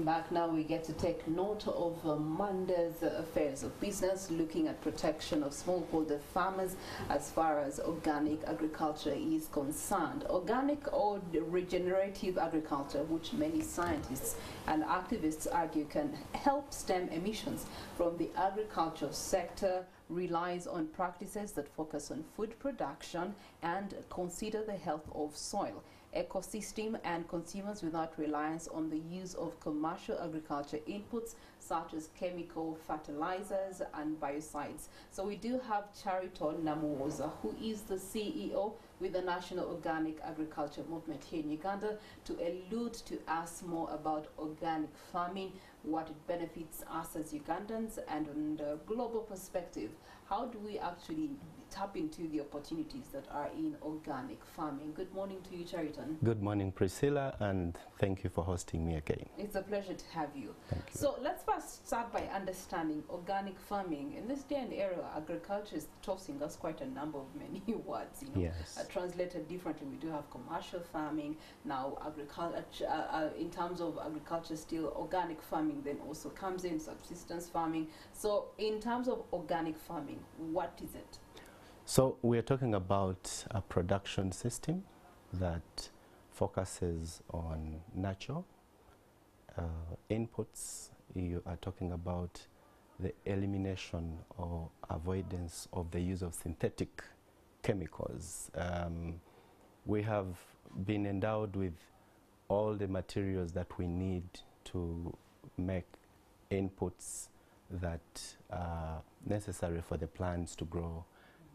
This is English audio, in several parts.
welcome back. Now we get to take note of Monday's affairs of business, looking at protection of smallholder farmers as far as organic agriculture is concerned. Organic or regenerative agriculture, which many scientists and activists argue can help stem emissions from the agriculture sector, relies on practices that focus on food production and consider the health of soil, ecosystem and consumers without reliance on the use of commercial agriculture inputs such as chemical fertilizers and biocides. So we do have Chariton Namuwoza, who is the CEO with the National Organic Agriculture Movement here in Uganda, to allude to us more about organic farming, what it benefits us as Ugandans, and on the global perspective, how do we actually tap into the opportunities that are in organic farming. Good morning to you, Chariton. Good morning, Priscilla, and thank you for hosting me again. It's a pleasure to have you. Thank you. So let's first start by understanding organic farming. In this day and era, agriculture is tossing us quite a number of many words. Yes. Translated differently, we do have commercial farming, now agriculture, in terms of agriculture still, organic farming then also comes in, subsistence farming. So in terms of organic farming, what is it? So we're talking about a production system that focuses on natural inputs. You are talking about the elimination or avoidance of the use of synthetic chemicals. We have been endowed with all the materials that we need to make inputs that are necessary for the plants to grow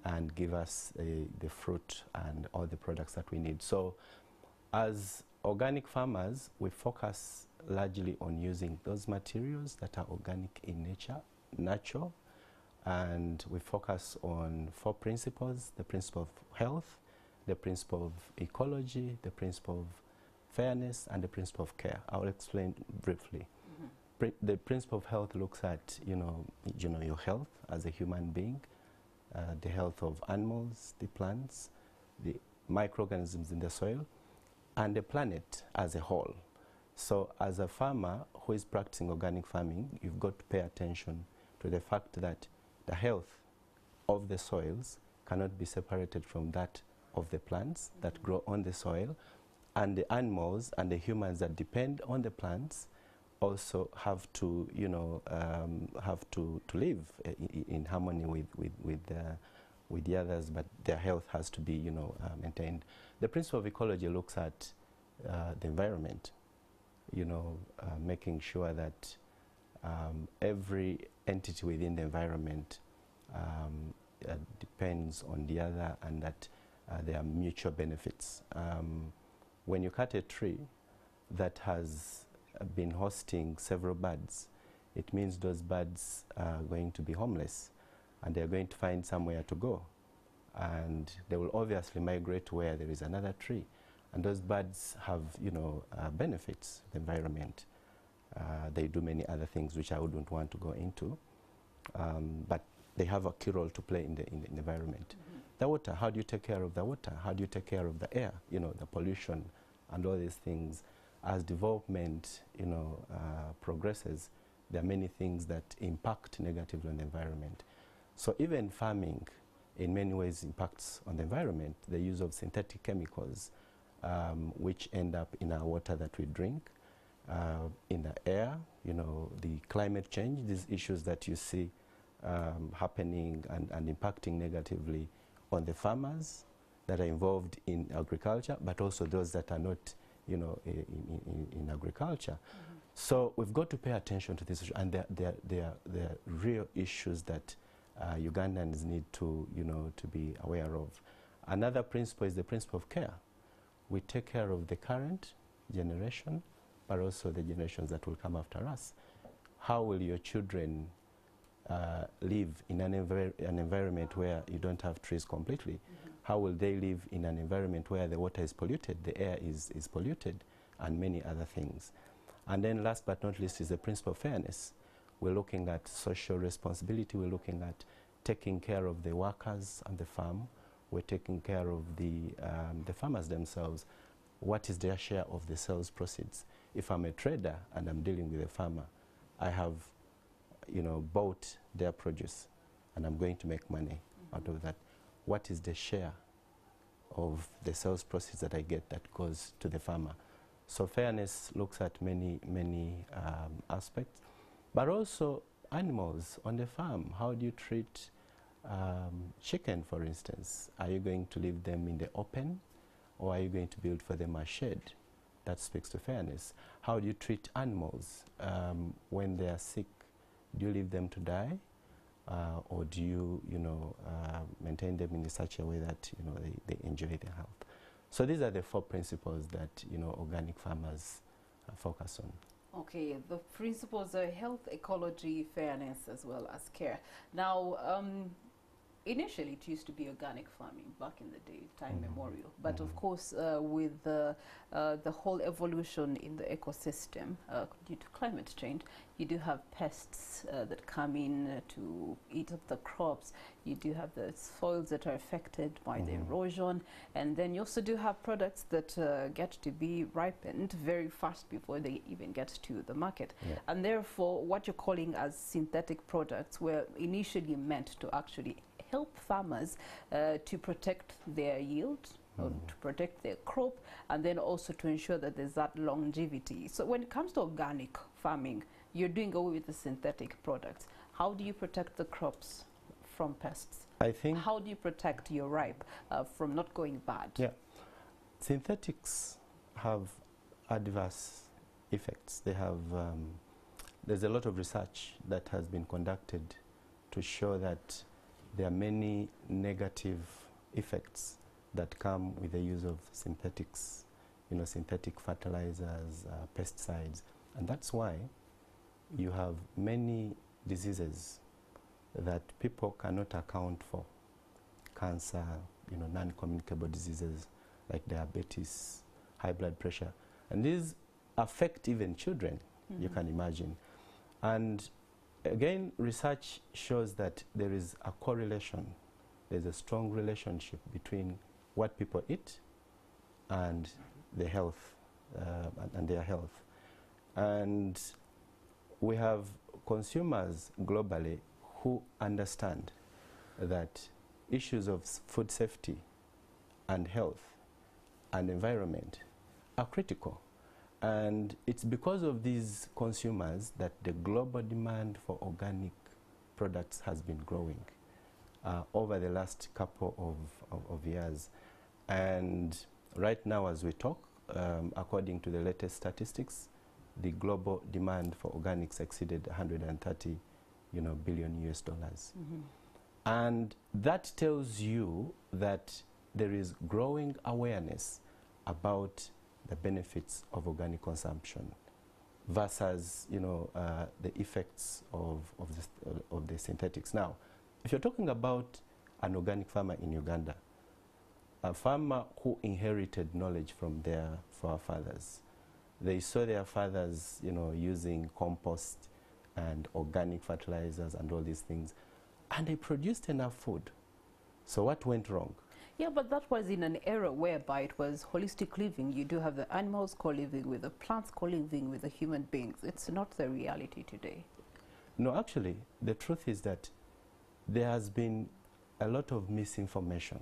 and give us the fruit and all the products that we need. So as organic farmers, we focus largely on using those materials that are organic in nature, natural, and we focus on 4 principles: the principle of health, the principle of ecology, the principle of fairness, and the principle of care. I'll explain briefly. The principle of health looks at your health as a human being, the health of animals, the plants, the microorganisms in the soil, and the planet as a whole. So as a farmer who is practicing organic farming, you've got to pay attention to the fact that the health of the soils cannot be separated from that of the plants that grow on the soil, and the animals and the humans that depend on the plants also have to, live in harmony with the others, but their health has to be, maintained. The principle of ecology looks at the environment, making sure that every entity within the environment depends on the other, and that there are mutual benefits. When you cut a tree that has been hosting several birds, it means those birds are going to be homeless and they're going to find somewhere to go, and they will obviously migrate to where there is another tree, and those birds have benefits the environment. They do many other things which I wouldn't want to go into, but they have a key role to play in the environment. The water, how do you take care of the water? How do you take care of the air, the pollution and all these things? As development progresses, there are many things that impact negatively on the environment. So even farming in many ways impacts on the environment. The use of synthetic chemicals which end up in our water that we drink, in the air, the climate change, these issues that you see happening and impacting negatively on the farmers that are involved in agriculture, but also those that are not in agriculture. So we've got to pay attention to this issue, and there are real issues that Ugandans need to be aware of. Another principle is the principle of care. We take care of the current generation, but also the generations that will come after us. How will your children live in an environment where you don't have trees completely? How will they live in an environment where the water is polluted, the air is polluted, and many other things? And then last but not least is the principle of fairness. We're looking at social responsibility. We're looking at taking care of the workers on the farm. We're taking care of the farmers themselves. What is their share of the sales proceeds? if I'm a trader and I'm dealing with a farmer, I have, bought their produce and I'm going to make money out of that. What is the share of the sales proceeds that I get that goes to the farmer? So fairness looks at many aspects, but also animals on the farm. How do you treat chicken, for instance? Are you going to leave them in the open, or are you going to build for them a shed? That speaks to fairness. How do you treat animals when they are sick? Do you leave them to die, or do you, maintain them in such a way that they enjoy their health? So these are the 4 principles that organic farmers focus on. Okay, the principles are health, ecology, fairness, as well as care. Now, initially it used to be organic farming back in the day, time memorial. But of course, with the whole evolution in the ecosystem due to climate change, you do have pests that come in to eat up the crops. You do have the soils that are affected by the erosion. And then you also do have products that get to be ripened very fast before they even get to the market. Yeah. And therefore, what you're calling as synthetic products were initially meant to actually help farmers to protect their yield, or to protect their crop, and then also to ensure that there's that longevity. So when it comes to organic farming, you're doing away with the synthetic products. How do you protect the crops from pests? I think. How do you protect your ripe from not going bad? Yeah, synthetics have adverse effects. They have. There's a lot of research that has been conducted to show that there are many negative effects that come with the use of synthetics, synthetic fertilizers, pesticides. And that's why you have many diseases that people cannot account for. Cancer, non-communicable diseases like diabetes, high blood pressure. And these affect even children, you can imagine. And again, research shows that there is a correlation. There's a strong relationship between what people eat and the health, and their health. And we have consumers globally who understand that issues of food safety and health and environment are critical. And it's because of these consumers that the global demand for organic products has been growing over the last couple of years. And right now as we talk, according to the latest statistics, the global demand for organics exceeded 130 billion US dollars. And that tells you that there is growing awareness about the benefits of organic consumption versus the effects of the synthetics. Now, if you're talking about an organic farmer in Uganda, a farmer who inherited knowledge from their forefathers, they saw their fathers using compost and organic fertilizers and all these things, and they produced enough food. So what went wrong? Yeah, but that was in an era whereby it was holistic living. You do have the animals co-living with the plants, co-living with the human beings. It's not the reality today. No, actually, the truth is that there has been a lot of misinformation.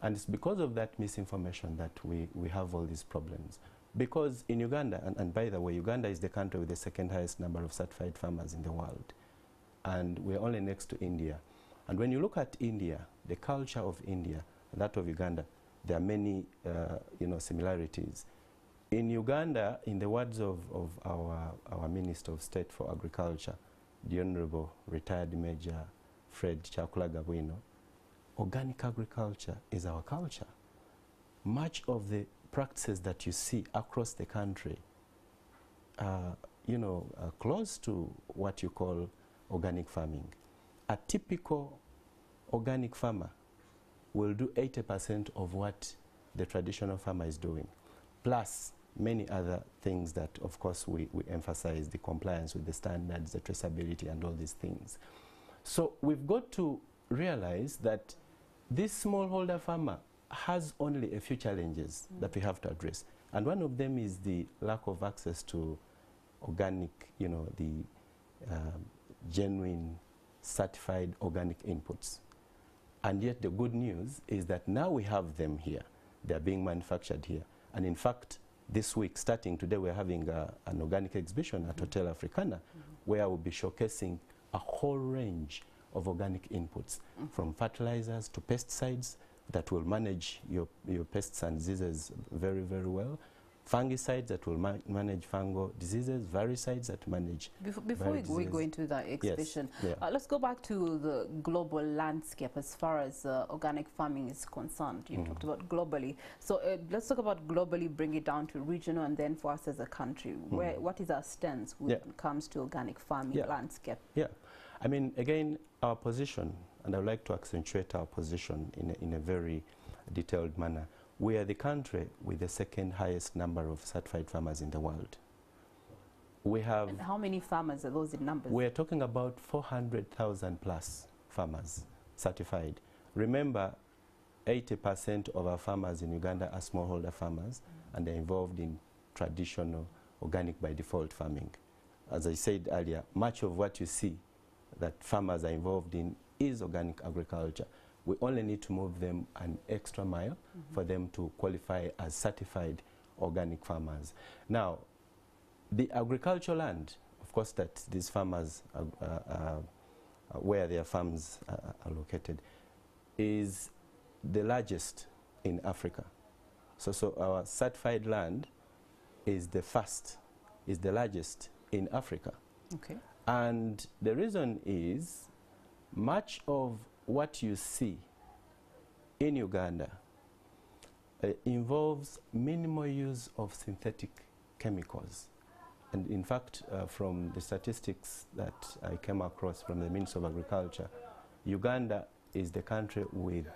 And it's because of that misinformation that we have all these problems. Because in Uganda, and by the way, Uganda is the country with the second highest number of certified farmers in the world. And we're only next to India. And when you look at India, the culture of India, and that of Uganda, there are many similarities. In Uganda, in the words of our Minister of State for Agriculture, the Honorable retired Major Fred Chakulagabwino, organic agriculture is our culture. Much of the practices that you see across the country are close to what you call organic farming. A typical organic farmer will do 80% of what the traditional farmer is doing, plus many other things that, of course, we emphasize, the compliance with the standards, the traceability, and all these things. So we've got to realize that this smallholder farmer has only a few challenges that we have to address. And one of them is the lack of access to organic, the genuine certified organic inputs. And yet the good news is that now we have them here. They're being manufactured here. And in fact, this week, starting today, we're having an organic exhibition at Hotel Africana, where we'll be showcasing a whole range of organic inputs, from fertilizers to pesticides that will manage your pests and diseases very, very well, fungicides that will manage fungal diseases, virucides that manage Before we go into the exhibition, yes. Let's go back to the global landscape as far as organic farming is concerned. You talked about globally. So let's talk about globally, bring it down to regional, and then for us as a country. What is our stance when it comes to organic farming landscape? Yeah, I mean, again, our position, and I would like to accentuate our position in a very detailed manner. We are the country with the second highest number of certified farmers in the world. We have... And how many farmers are those in numbers? We are talking about 400,000 plus farmers certified. Remember, 80% of our farmers in Uganda are smallholder farmers, and they're involved in traditional organic by default farming. As I said earlier, much of what you see that farmers are involved in is organic agriculture. We only need to move them an extra mile for them to qualify as certified organic farmers. Now, the agricultural land, of course, that these farmers, where their farms are located, is the largest in Africa. So our certified land is the largest in Africa. Okay. And the reason is much of what you see in Uganda involves minimal use of synthetic chemicals. And in fact, from the statistics that I came across from the Ministry of Agriculture, Uganda is the country with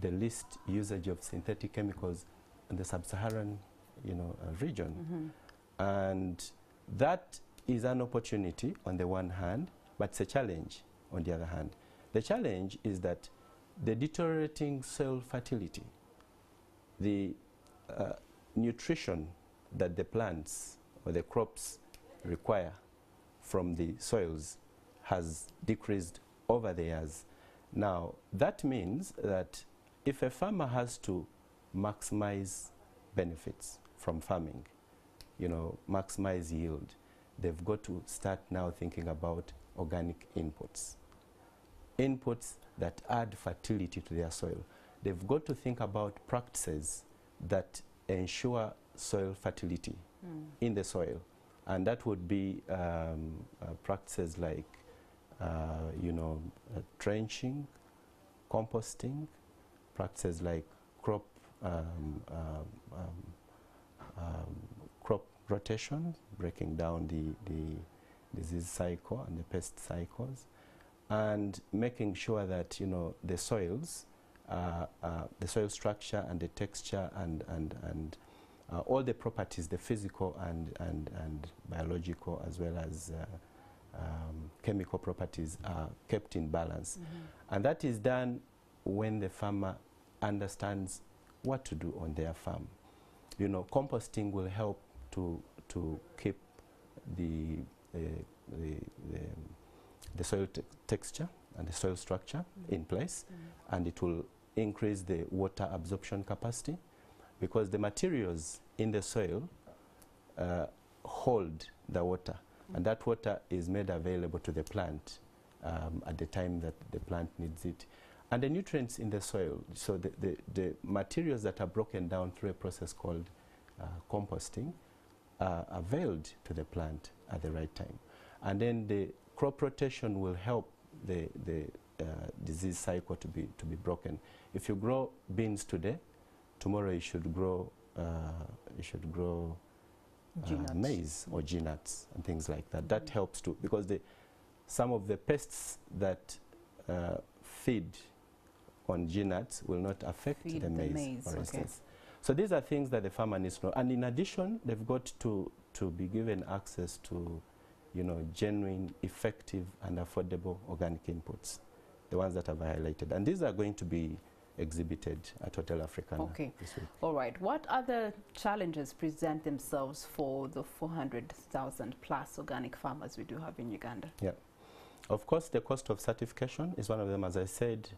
the least usage of synthetic chemicals in the sub-Saharan region. And that is an opportunity on the one hand, but it's a challenge on the other hand. The challenge is that the deteriorating soil fertility, the nutrition that the plants or the crops require from the soils has decreased over the years. Now, that means that if a farmer has to maximize benefits from farming, maximize yield, they've got to start now thinking about organic inputs. Inputs that add fertility to their soil. They've got to think about practices that ensure soil fertility in the soil. And that would be practices like, trenching, composting, practices like crop rotation, breaking down the disease cycle and the pest cycles, and making sure that the soils, the soil structure and the texture and all the properties, the physical and biological as well as chemical properties, are kept in balance. And that is done when the farmer understands what to do on their farm. Composting will help to keep the soil texture and the soil structure in place, and it will increase the water absorption capacity, because the materials in the soil hold the water, and that water is made available to the plant at the time that the plant needs it. And the nutrients in the soil, so the materials that are broken down through a process called composting are availed to the plant at the right time. And then the crop rotation will help the disease cycle to be broken. If you grow beans today, tomorrow you should grow maize or G-nuts and things like that. That helps too, because some of the pests that feed on G-nuts will not affect the maize, for instance. So these are things that the farmer needs to know. And in addition, they've got to be given access to genuine, effective and affordable organic inputs, the ones that I've highlighted. And these are going to be exhibited at Hotel Africana this week. All right. What other challenges present themselves for the 400,000 plus organic farmers we do have in Uganda? Yeah. Of course, the cost of certification is one of them. As I said,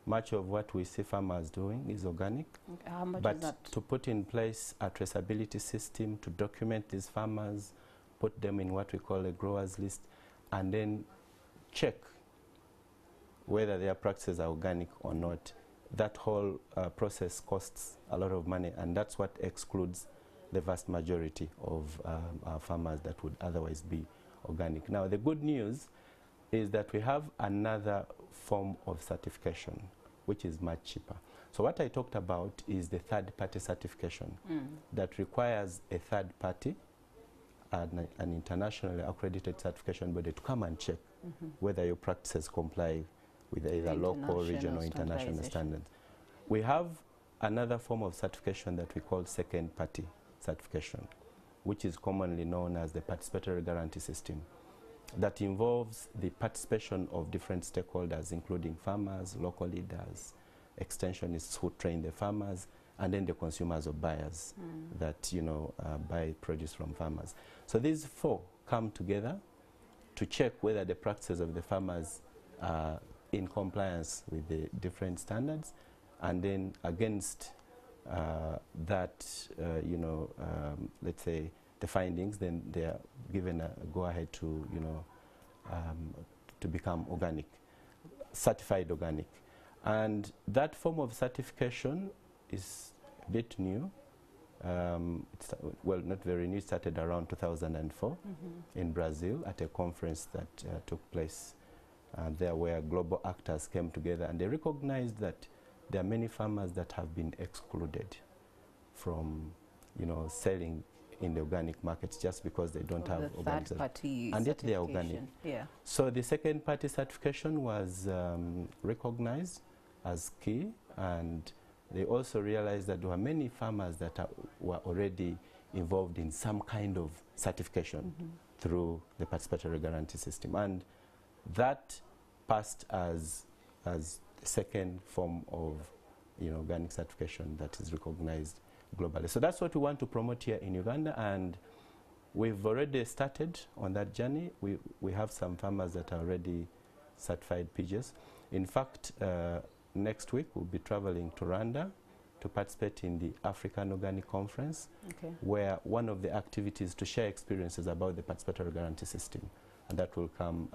much of what we see farmers doing is organic. How much but is that? To put in place a traceability system to document these farmers, put them in what we call a growers list, and then check whether their practices are organic or not. That whole process costs a lot of money, and that's what excludes the vast majority of our farmers that would otherwise be organic. Now, the good news is that we have another form of certification, which is much cheaper. So what I talked about is the third-party certification that requires a third party, an internationally accredited certification body, to come and check whether your practices comply with either local, regional, or international standards. We have another form of certification that we call second-party certification, which is commonly known as the participatory guarantee system, that involves the participation of different stakeholders, including farmers, local leaders, extensionists who train the farmers, and then the consumers or buyers that buy produce from farmers. So these four come together to check whether the practices of the farmers are in compliance with the different standards, and then against that, let's say the findings, then they are given a go-ahead to, to become organic, certified organic. And that form of certification is a bit new. Well, not very new. It started around 2004 in Brazil at a conference that took place there, where global actors came together, and they recognized that there are many farmers that have been excluded from, selling in the organic markets just because they don't have organic certification, and yet they are organic. Yeah. So the second party certification was recognized as key, and they also realized that there were many farmers that were already involved in some kind of certification through the participatory guarantee system, and that passed as the second form of organic certification that is recognized globally. So that's what we want to promote here in Uganda, and we've already started on that journey. We have some farmers that are already certified PGs. In fact, next week we'll be traveling to Rwanda to participate in the African Organic Conference, where one of the activities to share experiences about the participatory guarantee system, and that will come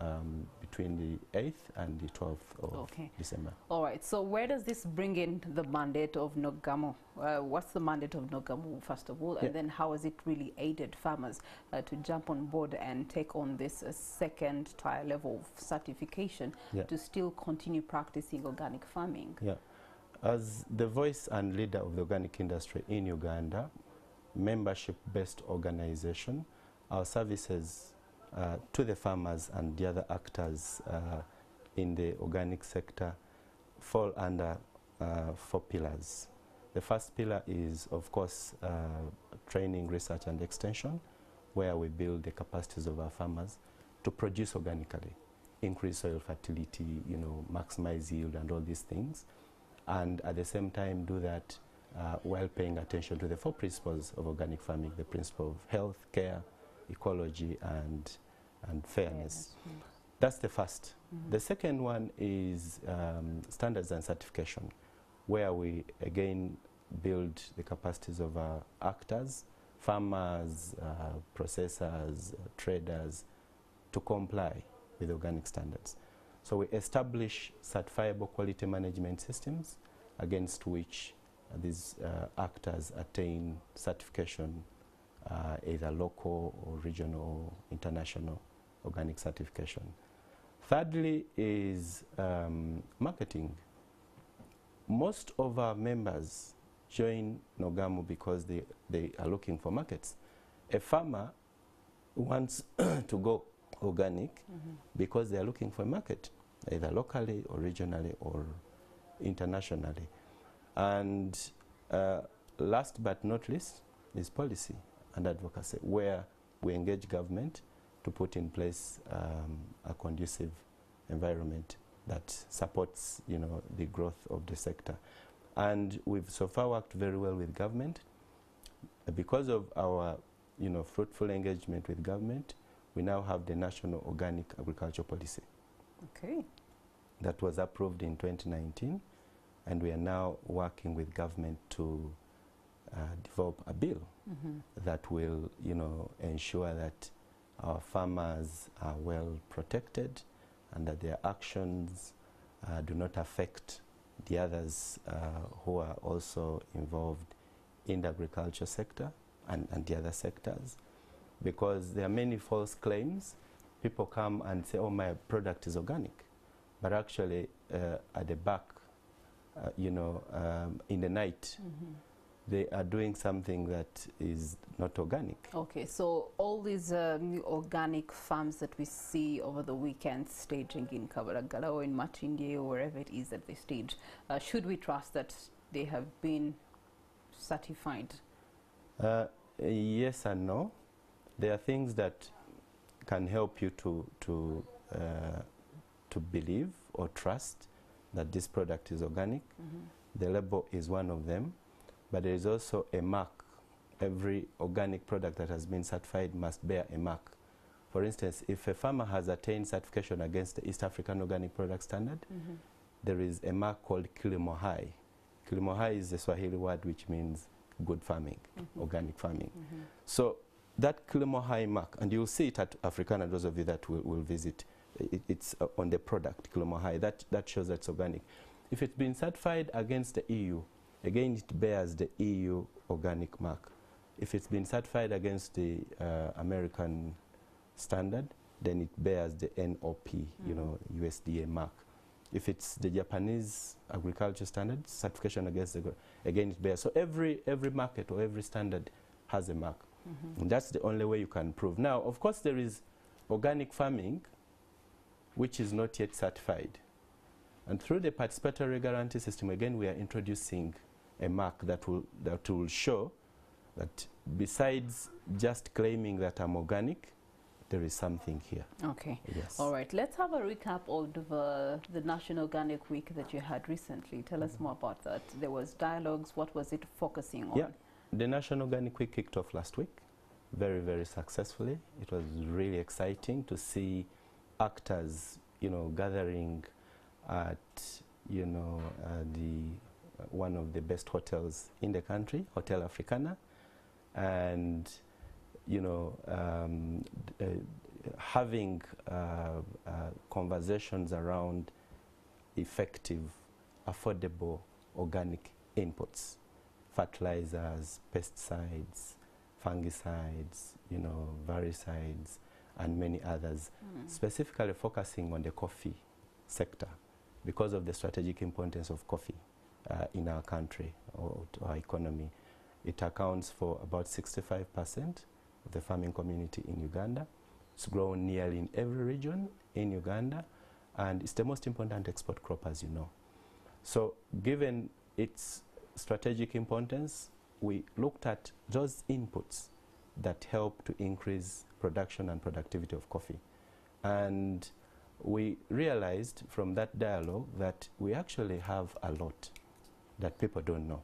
between the 8th and the 12th of December. All right, so where does this bring in the mandate of NOGAMU? What's the mandate of NOGAMU, first of all, and then how has it really aided farmers to jump on board and take on this second tier level of certification to still continue practicing organic farming? Yeah. As the voice and leader of the organic industry in Uganda, membership-based organization, our services to the farmers and the other actors in the organic sector fall under 4 pillars. The first pillar is, of course, training, research and extension, where we build the capacities of our farmers to produce organically, increase soil fertility, maximize yield and all these things, and at the same time do that while paying attention to the 4 principles of organic farming: the principle of health, care, ecology and fairness. That's the first. The second one is standards and certification, where we again build the capacities of our actors, farmers, processors, traders, to comply with organic standards. So we establish certifiable quality management systems against which these actors attain certification, either local or regional, international organic certification. Thirdly is marketing. Most of our members join NOGAMU because they are looking for markets. A farmer wants to go organic because they are looking for a market, either locally or regionally or internationally. And last but not least is policy and advocacy, where we engage government to put in place a conducive environment that supports, the growth of the sector. And we've so far worked very well with government. Because of our fruitful engagement with government, we now have the National Organic Agriculture Policy. Okay. That was approved in 2019, and we are now working with government to develop a bill that will, ensure that our farmers are well protected and that their actions do not affect the others who are also involved in the agriculture sector and the other sectors, because there are many false claims. People come and say, oh, my product is organic, but actually at the back, in the night, they are doing something that is not organic. Okay, so all these new organic farms that we see over the weekend staging in Kabaragala or in Matindi or wherever it is that they stage, should we trust that they have been certified? Yes and no. There are things that can help you to believe or trust that this product is organic. The label is one of them, but there is also a mark. Every organic product that has been certified must bear a mark. For instance, if a farmer has attained certification against the East African Organic Product Standard, there is a mark called Kilimo High. Kilimo High is the Swahili word which means good farming, organic farming. So that Kilimo High mark, and you'll see it at Africana, those of you that will visit, it's on the product, Kilimo High. That shows that it's organic. If it's been certified against the EU, again it bears the EU organic mark. If it's been certified against the American standard, then it bears the NOP, USDA mark. If it's the Japanese agriculture standard, certification against the, again it bears. So every market or every standard has a mark. And that's the only way you can prove. Now, of course, there is organic farming, which is not yet certified. And through the participatory guarantee system, again, we are introducing a mark that will show that besides just claiming that I'm organic, there is something here. Okay. Yes. All right. Let's have a recap of the National Organic Week that you had recently. Tell us more about that. There was dialogues. What was it focusing on? Yeah. The National Organic Week kicked off last week very, very successfully. It was really exciting to see actors, gathering at, one of the best hotels in the country, Hotel Africana, and having conversations around effective, affordable organic inputs, fertilizers, pesticides, fungicides, biocides, and many others, specifically focusing on the coffee sector because of the strategic importance of coffee in our country or to our economy. It accounts for about 65% of the farming community in Uganda. It's grown nearly in every region in Uganda, and it's the most important export crop, as you know. So given its strategic importance, we looked at those inputs that help to increase production and productivity of coffee. And we realized from that dialogue that we actually have a lot that people don't know.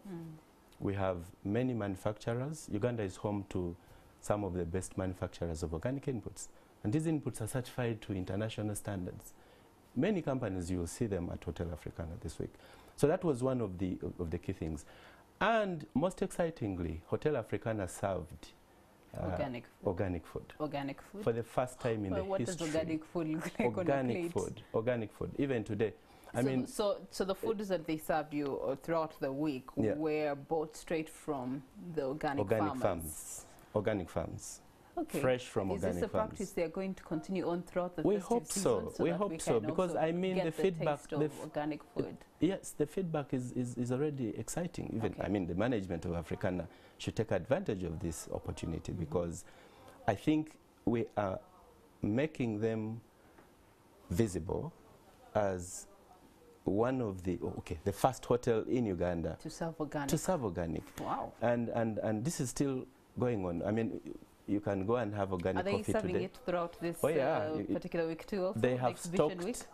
We have many manufacturers. Uganda is home to some of the best manufacturers of organic inputs. And these inputs are certified to international standards. Many companies, you will see them at Hotel Africana this week. So that was one of the key things. And most excitingly, Hotel Africana served organic food. Organic food? For the first time in the history. What does organic food look like organic food. Organic food. Even today. So the foods that they served you throughout the week were bought straight from the organic farms? Organic farms. Okay. Fresh from organic farms. Is this a practice they're going to continue on throughout the festive season? We hope so, because I mean the feedback of organic food. Yes, the feedback is already exciting. Even I mean the management of Africana should take advantage of this opportunity because I think we are making them visible as one of the first hotel in Uganda to serve organic. Wow. And this is still going on. I mean, you can go and have organic coffee today. Are they serving it throughout this particular week too? Also,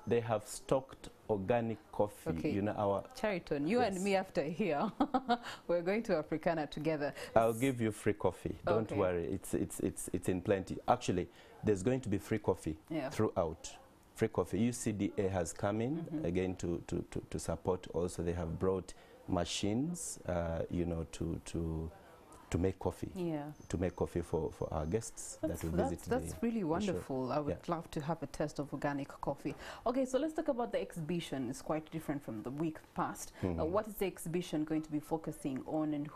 they have stocked organic coffee. Okay. You know, our Chariton, you and me after here, we're going to Africana together. I'll give you free coffee. Don't Okay. worry. It's in plenty. Actually, there's going to be free coffee throughout. Free coffee. UCDA has come in again to support. Also, they have brought machines, you know, to make coffee. Yeah. To make coffee for our guests that will visit. That's really wonderful. I would love to have a taste of organic coffee. Okay, so let's talk about the exhibition. It's quite different from the week past. What is the exhibition going to be focusing on, and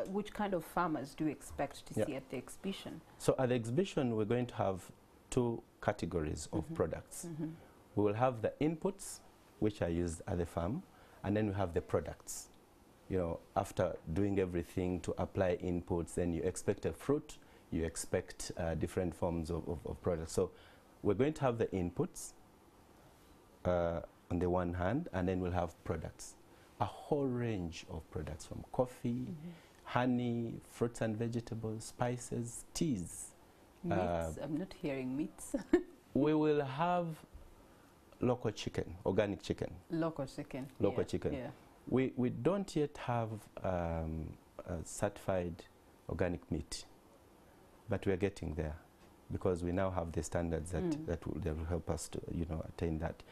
which kind of farmers do you expect to see at the exhibition? So at the exhibition, we're going to have 2 categories of products. We will have the inputs, which are used at the farm, and then we have the products. You know, after doing everything to apply inputs, then you expect a fruit, you expect different forms of products. So we're going to have the inputs on the one hand, and then we'll have products. A whole range of products, from coffee, honey, fruits and vegetables, spices, teas. Meats? I'm not hearing meats. We will have local chicken, organic chicken. Local chicken. Local chicken. Yeah. We don't yet have certified organic meat, but we are getting there, because we now have the standards that will help us to, you know, attain that.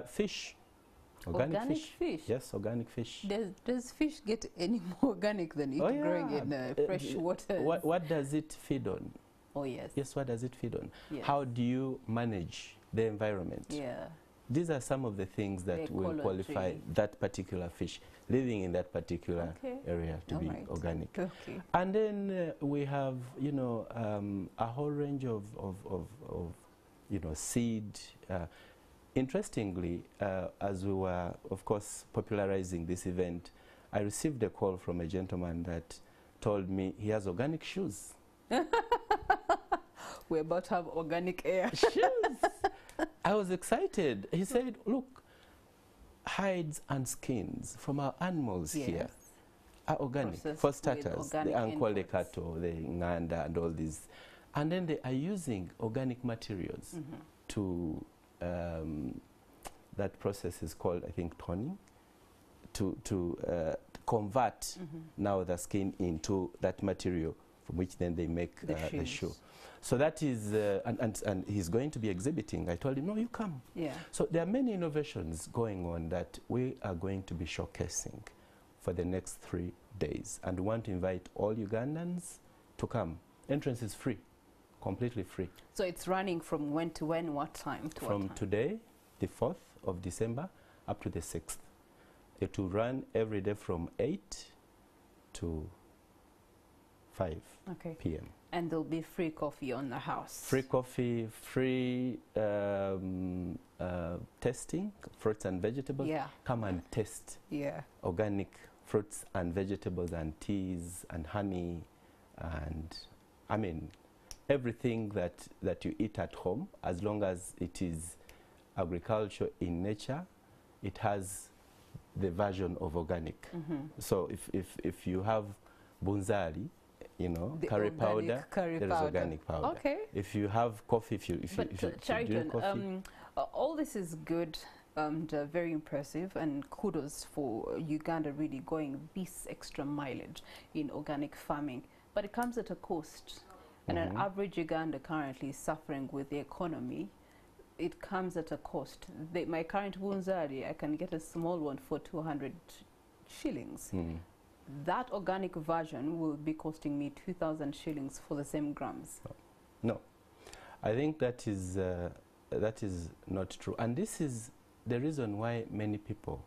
Fish. Organic fish? Yes, organic fish. Does fish get any more organic than it growing in fresh water? What does it feed on? Oh, yes. Yes, what does it feed on? Yes. How do you manage the environment? Yeah. These are some of the things that will qualify that particular fish living in that particular area to be organic. Okay. And then we have, you know, a whole range of you know, seed. Interestingly, as we were, of course, popularizing this event, I received a call from a gentleman that told me he has organic shoes. We're about to have organic air. Shoes! I was excited. He said, look, hides and skins from our animals here are organic. Processed for starters, the Ankole cattle, the Uganda and all these. And then they are using organic materials to, that process is called, I think, toning, to convert now the skin into that material from which then they make the shoe. So that is, and he's going to be exhibiting. I told him, no, you come. Yeah. So there are many innovations going on that we are going to be showcasing for the next 3 days. And we want to invite all Ugandans to come. Entrance is free, completely free. So it's running from when to when, what time to from what time? Today, the 4th of December, up to the 6th. It will run every day from 8 to 5 p.m. And there'll be free coffee on the house. Free coffee, free testing, fruits and vegetables. Yeah. Come and test organic fruits and vegetables and teas and honey and, I mean, everything that you eat at home, as long as it is agriculture in nature, it has the version of organic. So if you have bunzali, you know, curry powder, there is organic powder. Okay. If you have coffee, if you Chariton, drink coffee. All this is good and very impressive, and kudos for Uganda really going this extra mileage in organic farming. But it comes at a cost. And an average Uganda currently is suffering with the economy. It comes at a cost. My current bunzali, I can get a small one for 200 shillings. That organic version will be costing me 2,000 shillings for the same grams. No, I think that is not true. And this is the reason why many people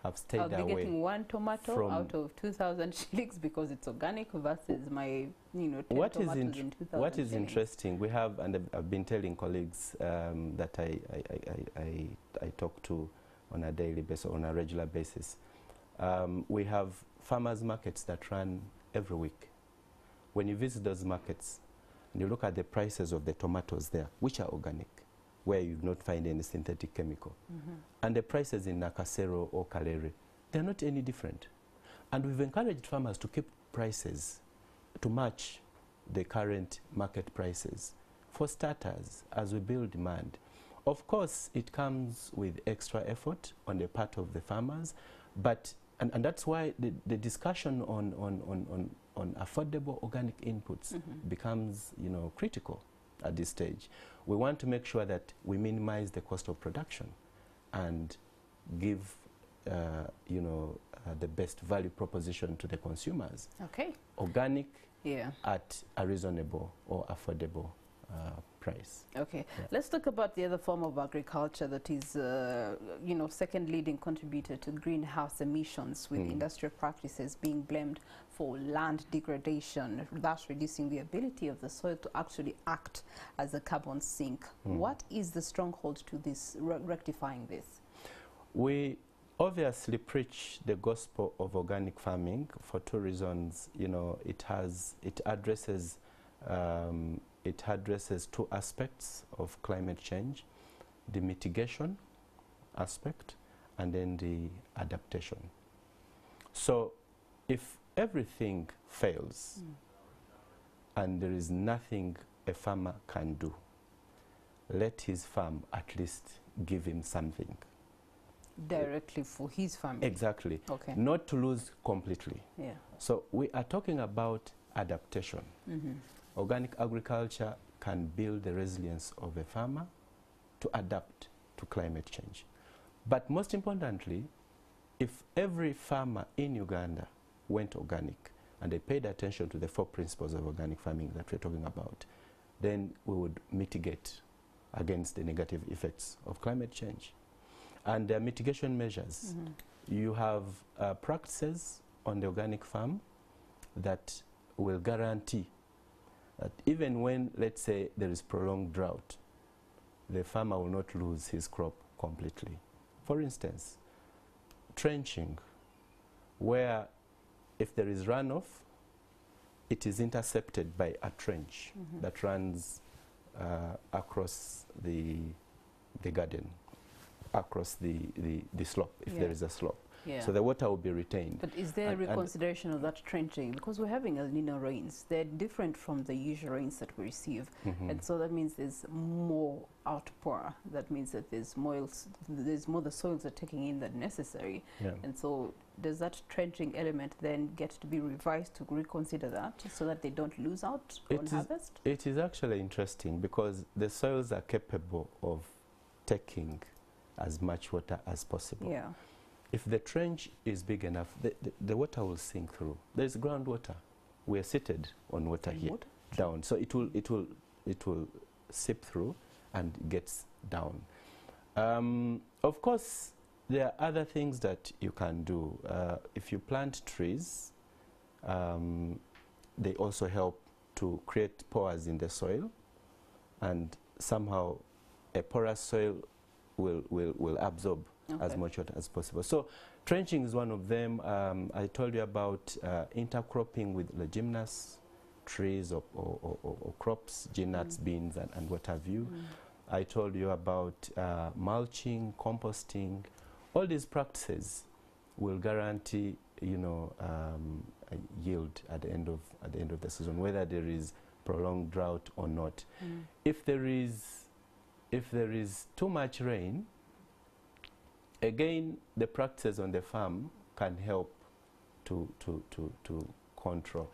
have stayed away. I'll be getting one tomato out of 2,000 shillings because it's organic versus my, 10 tomatoes in 2,000 What is shillings. interesting, we have, and I've been telling colleagues that I talk to on a daily basis, on a regular basis, we have farmers markets that run every week. When you visit those markets and you look at the prices of the tomatoes there, which are organic, where you do not find any synthetic chemical, and the prices in Nakasero or Kalere, they're not any different. And we've encouraged farmers to keep prices to match the current market prices. For starters, as we build demand, Of course, it comes with extra effort on the part of the farmers, but and that's why the discussion on affordable organic inputs becomes, you know, critical at this stage. We want to make sure that we minimize the cost of production and give you know, the best value proposition to the consumers. Okay. Organic, yeah, at a reasonable or affordable price. Okay, yeah. Let's talk about the other form of agriculture that is, you know, second leading contributor to greenhouse emissions, with industrial practices being blamed for land degradation, thus reducing the ability of the soil to actually act as a carbon sink. What is the stronghold to this, rectifying this? We obviously preach the gospel of organic farming for two reasons. You know, it addresses two aspects of climate change: the mitigation aspect and then the adaptation. So if everything fails and there is nothing a farmer can do, let his farm at least give him something. Directly for his family. Exactly. Okay. Not to lose completely. Yeah. So we are talking about adaptation. Organic agriculture can build the resilience of a farmer to adapt to climate change. But most importantly, if every farmer in Uganda went organic and they paid attention to the 4 principles of organic farming that we're talking about, then we would mitigate against the negative effects of climate change. And there are mitigation measures. You have practices on the organic farm that will guarantee that even when, let's say, there is prolonged drought, the farmer will not lose his crop completely. For instance, trenching, where if there is runoff, it is intercepted by a trench that runs across the garden, across the slope, if there is a slope. Yeah. So the water will be retained. But is there a reconsideration of that trenching? Because we're having El Nino rains. They're different from the usual rains that we receive. And so that means there's more outpour. That means that there's more the soils are taking in than necessary. And so does that trenching element then get to be revised to reconsider that so that they don't lose out on harvest? It is actually interesting because the soils are capable of taking as much water as possible. Yeah. If the trench is big enough, the water will sink through. There's groundwater. We are seated on water here, down. So it will seep through and gets down. Of course, there are other things that you can do. If you plant trees, they also help to create pores in the soil, and somehow a porous soil will absorb as much water as possible. So trenching is one of them. I told you about intercropping with leguminous trees or crops, nuts, beans, and what have you. I told you about mulching, composting. All these practices will guarantee, you know, a yield at the end of the season, whether there is prolonged drought or not. If there is too much rain, again, the practices on the farm can help to control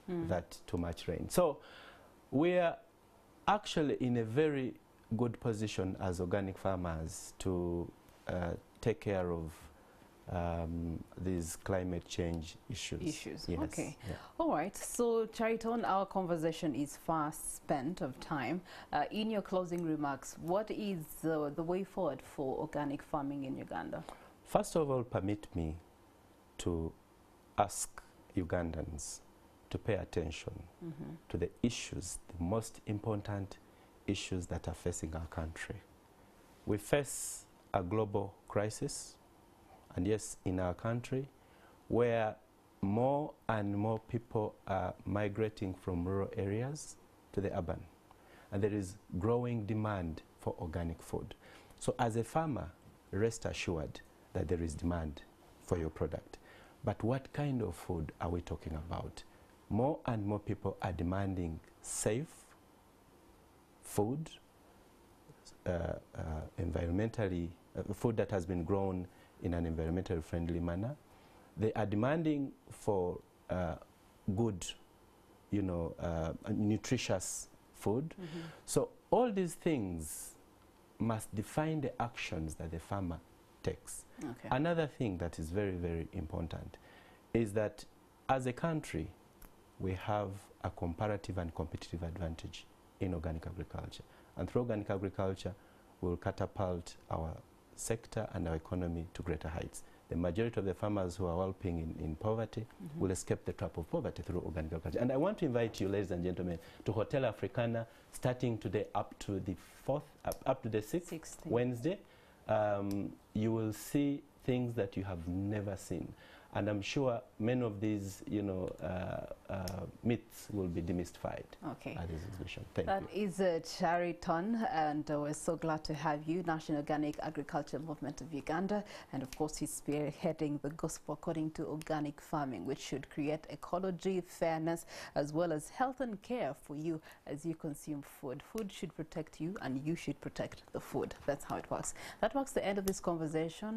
that too much rain. So we are actually in a very good position as organic farmers to take care of these climate change issues. Yes. Okay. Yeah. All right. So, Chariton, our conversation is fast spent of time. In your closing remarks, what is the way forward for organic farming in Uganda? First of all, permit me to ask Ugandans to pay attention to the issues, the most important issues that are facing our country. We face a global crisis, and yes, in our country, where more and more people are migrating from rural areas to the urban, and there is growing demand for organic food. So as a farmer, rest assured that there is demand for your product. But what kind of food are we talking about? More and more people are demanding safe food, environmentally food that has been grown in an environmentally friendly manner. They are demanding for good, nutritious food. Mm-hmm. So all these things must define the actions that the farmer takes. Okay. Another thing that is very, very important is that as a country, we have a comparative and competitive advantage in organic agriculture. And through organic agriculture, we'll catapult our sector and our economy to greater heights. The majority of the farmers who are walking in poverty mm-hmm. will escape the trap of poverty through organic agriculture. And I want to invite you, ladies and gentlemen, to Hotel Africana, starting today up to the 6th Wednesday. You will see things that you have never seen. And I'm sure many of these, myths will be demystified at this exhibition. Thank you. That is Chariton, and we're so glad to have you, National Organic Agriculture Movement of Uganda, and of course he's spearheading the gospel according to organic farming, which should create ecology, fairness, as well as health and care for you as you consume food. Food should protect you, and you should protect the food. That's how it works. That marks the end of this conversation.